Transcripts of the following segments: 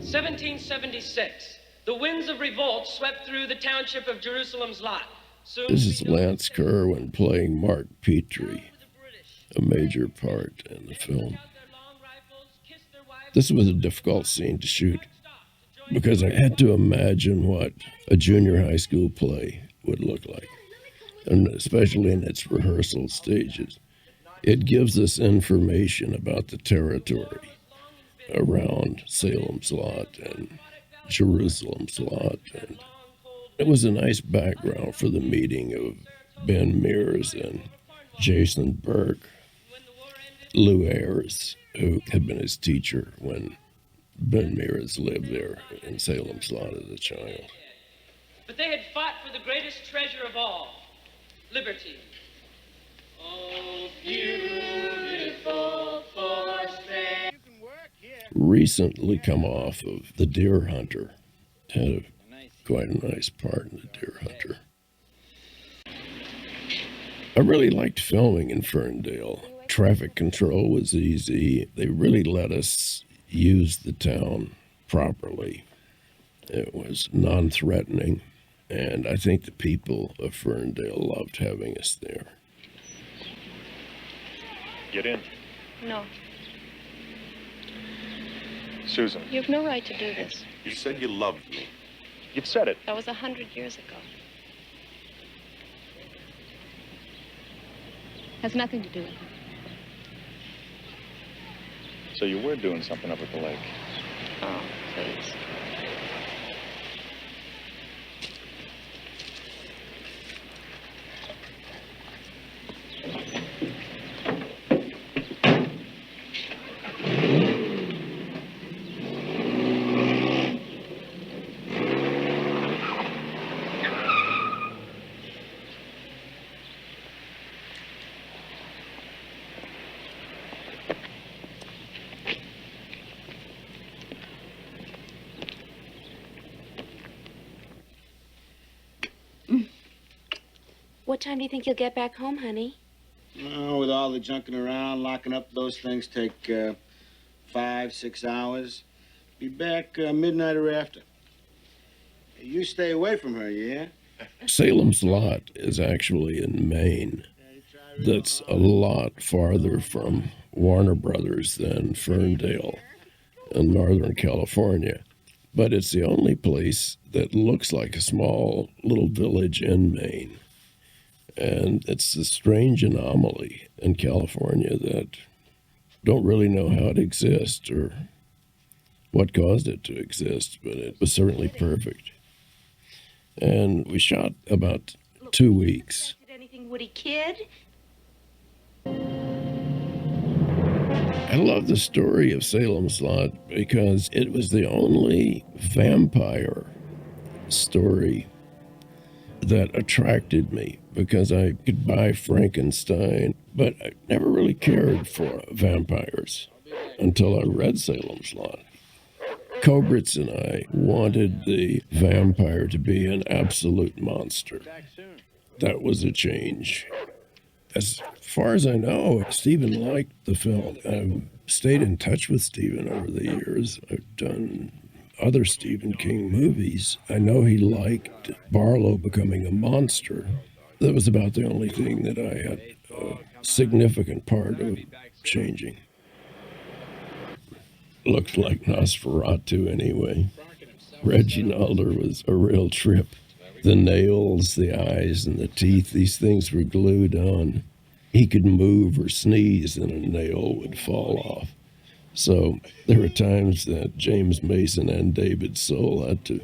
1776. The winds of revolt swept through the township of Jerusalem's Lot. Soon This is Lance Kerwin playing Mark Petrie, a major part in the film. This was a difficult scene to shoot because I had to imagine what a junior high school play would look like, and especially in its rehearsal stages. It gives us information about the territory around Salem's Lot and Jerusalem's Lot. And it was a nice background for the meeting of Ben Mears and Jason Burke, Lou Ayres, who had been his teacher when Ben Mears lived there in Salem's Lot as a child. But they had fought for the greatest treasure of all, liberty. Oh, beautiful fortress. Recently come off of The Deer Hunter. Had quite a nice part in The Deer Hunter. I really liked filming in Ferndale. Traffic control was easy. They really let us use the town properly. It was non-threatening, and I think the people of Ferndale loved having us there. Get in. No. Susan. You have no right to do this. You said you loved me. You've said it. That was 100 years ago. Has nothing to do with it. So you were doing something up at the lake. Oh, please. What time do you think you'll get back home, honey? Oh, with all the junking around, locking up those things take 5, 6 hours. Be back midnight or after. You stay away from her, yeah? Salem's Lot is actually in Maine. That's a lot farther from Warner Brothers than Ferndale in Northern California. But it's the only place that looks like a small little village in Maine. And it's a strange anomaly in California that don't really know how it exists or what caused it to exist, but it was certainly perfect. And we shot about 2 weeks. Did anything, Woody Kid? I love the story of Salem's Lot because it was the only vampire story that attracted me, because I could buy Frankenstein, but I never really cared for vampires until I read Salem's Lot. Kobritz and I wanted the vampire to be an absolute monster. That was a change. As far as I know, Stephen liked the film. I've stayed in touch with Stephen over the years. I've done other Stephen King movies. I know he liked Barlow becoming a monster. That was about the only thing that I had a significant part of changing. Looked like Nosferatu anyway. Reggie Nalder was a real trip. The nails, the eyes, and the teeth, these things were glued on. He could move or sneeze and a nail would fall off. So there were times that James Mason and David Soul had to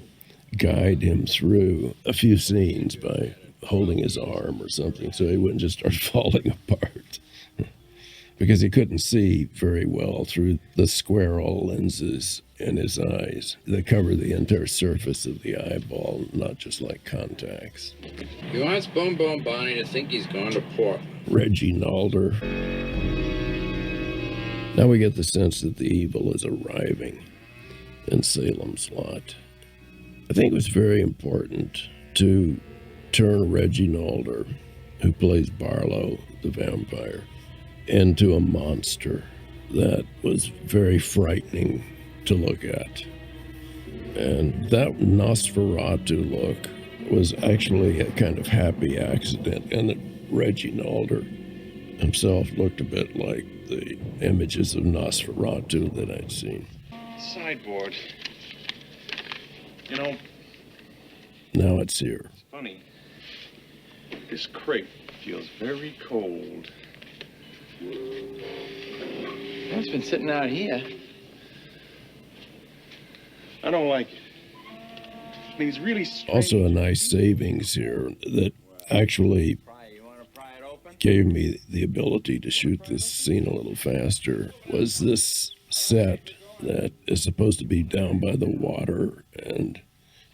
guide him through a few scenes by holding his arm or something so he wouldn't just start falling apart. Because he couldn't see very well through the squirrel lenses in his eyes that cover the entire surface of the eyeball, not just like contacts. He wants Boom Boom Bonnie to think he's going to Portland. Reggie Nalder. Now we get the sense that the evil is arriving in Salem's Lot. I think it was very important to turn Reggie Nalder, who plays Barlow, the vampire, into a monster that was very frightening to look at. And that Nosferatu look was actually a kind of happy accident, and that Reggie Nalder himself looked a bit like the images of Nosferatu that I'd seen. Sideboard. You know, Now it's here. it's funny. This crate feels very cold. It's been sitting out here. I don't like it. I mean, it's really strange. Also a nice savings here that actually gave me the ability to shoot this scene a little faster was this set that is supposed to be down by the water and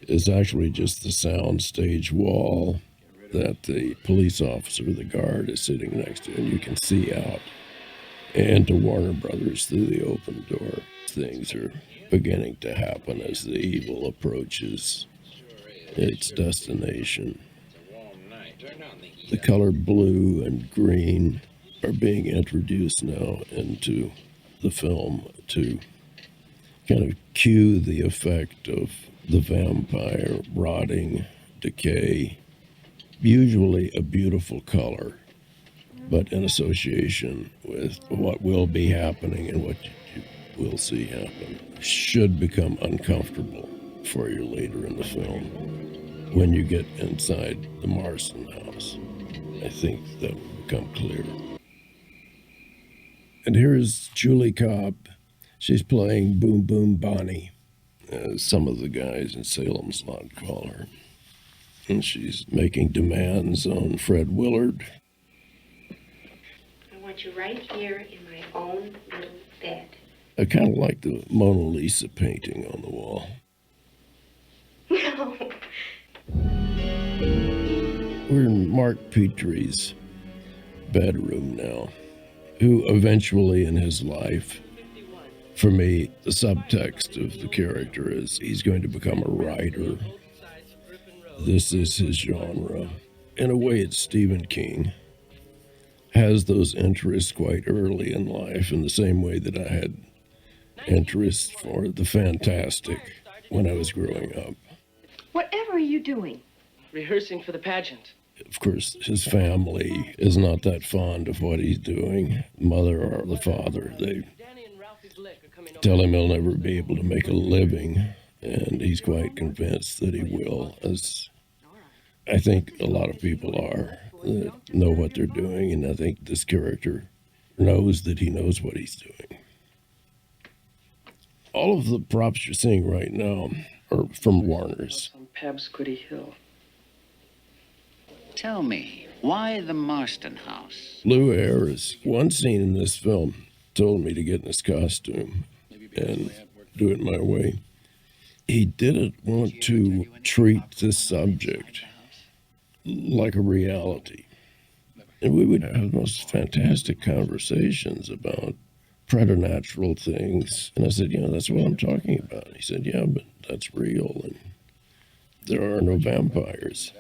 is actually just the sound stage wall that the police officer, the guard, is sitting next to, and you can see out and to Warner Brothers through the open door. Things are beginning to happen as the evil approaches its destination. The color blue and green are being introduced now into the film to kind of cue the effect of the vampire rotting, decay, usually a beautiful color, but in association with what will be happening and what you will see happen should become uncomfortable for you later in the film when you get inside the Marston house. I think that will become clear. And here's Julie Cobb. She's playing Boom Boom Bonnie, as some of the guys in Salem's Lot call her. And she's making demands on Fred Willard. I want you right here in my own little bed. I kind of like the Mona Lisa painting on the wall. No. We're in Mark Petrie's bedroom now, who eventually in his life, for me, the subtext of the character is he's going to become a writer. This is his genre. In a way, it's Stephen King. Has those interests quite early in life in the same way that I had interest for the fantastic when I was growing up. Whatever are you doing? Rehearsing for the pageant. Of course, his family is not that fond of what he's doing. Mother or the father, they tell him he'll never be able to make a living, and he's quite convinced that he will, as I think a lot of people are that know what they're doing, and I think this character knows that he knows what he's doing. All of the props you're seeing right now are from Warner's. On Pabsquitty Hill. Tell me, why the Marston house? Lou Ayres, one scene in this film, told me to get in his costume and do it my way. He didn't want to treat this subject like a reality. And we would have the most fantastic conversations about preternatural things. And I said, that's what I'm talking about. And he said, yeah, but that's real, and there are no vampires.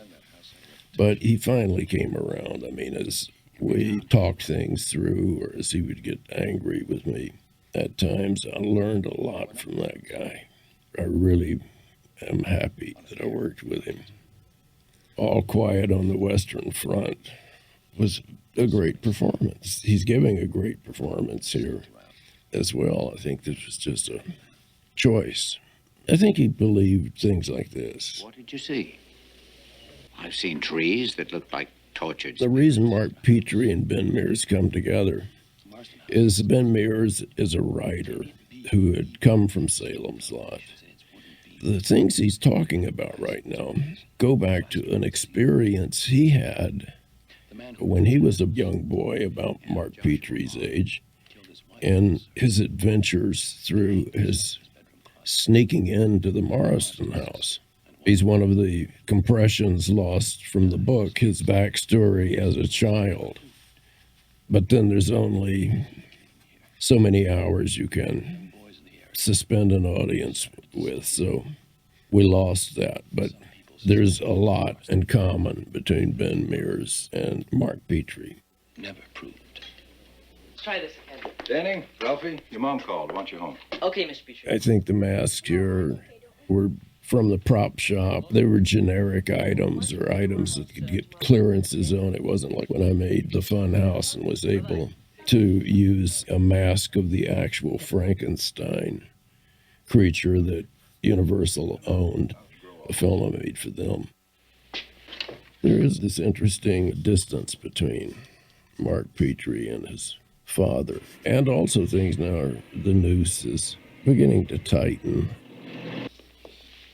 But he finally came around. I mean, as we talked things through, or as he would get angry with me at times, I learned a lot from that guy. I really am happy that I worked with him. All Quiet on the Western Front was a great performance. He's giving a great performance here as well. I think this was just a choice. I think he believed things like this. What did you see? I've seen trees that looked like tortured. The reason Mark Petrie and Ben Mears come together is Ben Mears is a writer who had come from Salem's Lot. The things he's talking about right now go back to an experience he had when he was a young boy, about Mark Petrie's age, and his adventures through his sneaking into the Marston house. He's one of the compressions lost from the book, his backstory as a child. But then there's only so many hours you can suspend an audience with, so we lost that. But there's a lot in common between Ben Mears and Mark Petrie. Never proved. Let's try this again. Danny, Ralphie, your mom called. Want you home. Okay, Mr. Beecher. I think the mask here were from the prop shop. They were generic items or items that could get clearances on. It wasn't like when I made the Fun House and was able to use a mask of the actual Frankenstein creature that Universal owned, a film I made for them. There is this interesting distance between Mark Petrie and his father. And also things now are, the noose is beginning to tighten.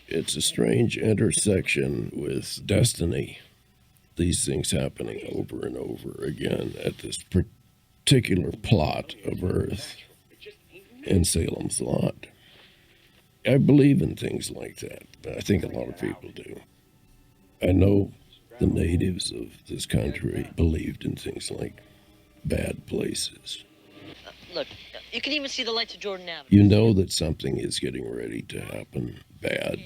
It's a strange intersection with destiny. These things happening over and over again at this particular plot of Earth in Salem's Lot. I believe in things like that. I think a lot of people do. I know the natives of this country believed in things like bad places. Look, you can even see the lights of Jordan Avenue. You know that something is getting ready to happen bad.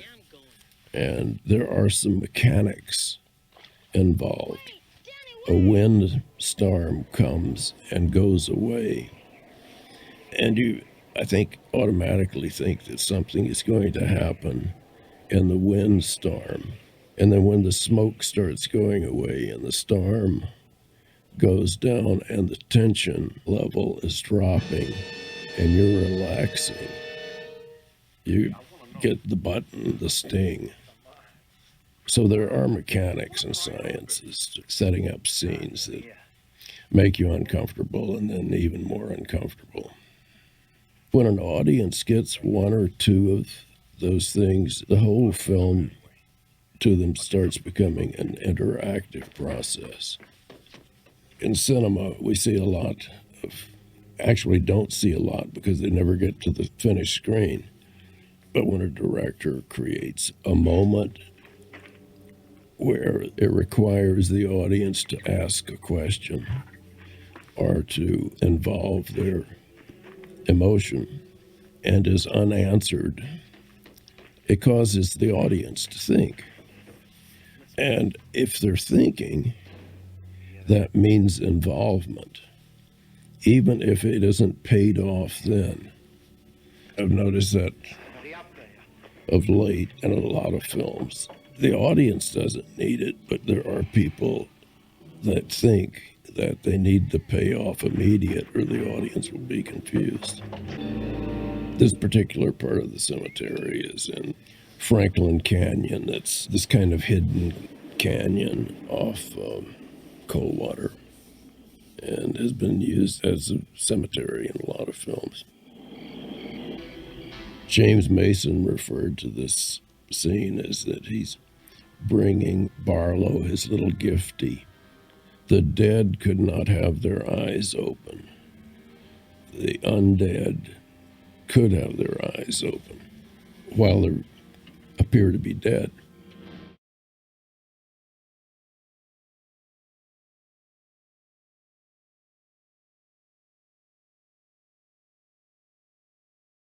And there are some mechanics involved. A windstorm comes and goes away. And you, I think, automatically think that something is going to happen in the windstorm. And then when the smoke starts going away and the storm goes down and the tension level is dropping and you're relaxing, you get the button, the sting. So there are mechanics and sciences setting up scenes that make you uncomfortable and then even more uncomfortable. When an audience gets one or two of those things, the whole film to them starts becoming an interactive process. In cinema, we see a lot of, actually don't see a lot because they never get to the finished screen. But when a director creates a moment where it requires the audience to ask a question or to involve their emotion and is unanswered, it causes the audience to think. And if they're thinking, that means involvement, even if it isn't paid off then. I've noticed that of late in a lot of films. The audience doesn't need it, but there are people that think that they need the payoff immediate or the audience will be confused. This particular part of the cemetery is in Franklin Canyon. That's this kind of hidden canyon off Coldwater and has been used as a cemetery in a lot of films. James Mason referred to this scene as that he's bringing Barlow his little giftie. The dead could not have their eyes open. The undead could have their eyes open while they appear to be dead.